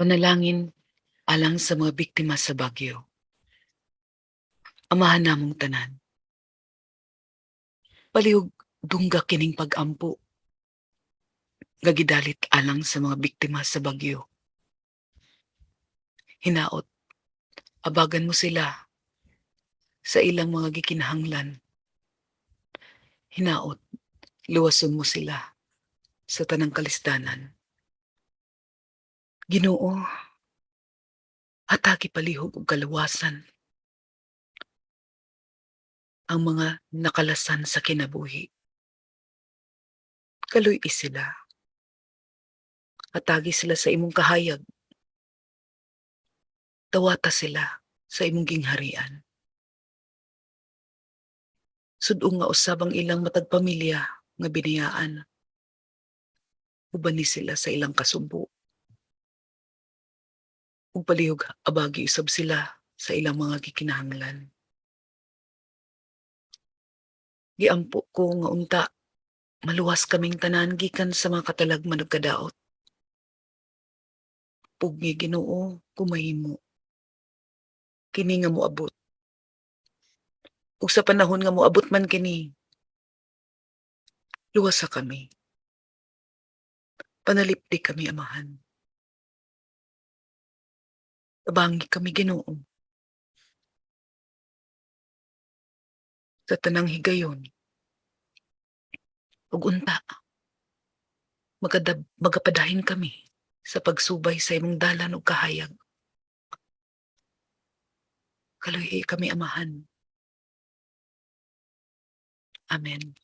Panalangin alang sa mga biktima sa Bagyo. Amahan namong tanan, palihog dungga kining pag-ampo nga gidalit alang sa mga biktima sa Bagyo. Hinaot, abagan mo sila sa ilang mga gikinahanglan. Hinaot, luwason mo sila sa tanang kalisdanan. Ginoo, hatagi palihog og kaluwasan ang mga nakalasan sa kinabuhi. Kaluy sila, hatagi sila sa imong kahayag, tawata sila sa imong gingharian. Sud-ong nga usab ang ilang matag pamilya nga biniyaan. Uban ni sila sa ilang kasubo. Ug palihog abagi usab sila sa ilang mga gikinahanglan. Giampo ko nga unta maluwas kaming tanan gikan sa mga katalagman ug kadaot. Pugni Ginoo, kumahimo kini nga moabot. Ug sa panahon nga moabot man kini, luwasa kami. Panalipdi kami, Amahan. Tabangi kami, Ginoo. Sa tanang higayon. Ug unta, magapadahin kami sa pagsubay sa imong dalan ug kahayag. Kaluhi kami, Amahan. Amen.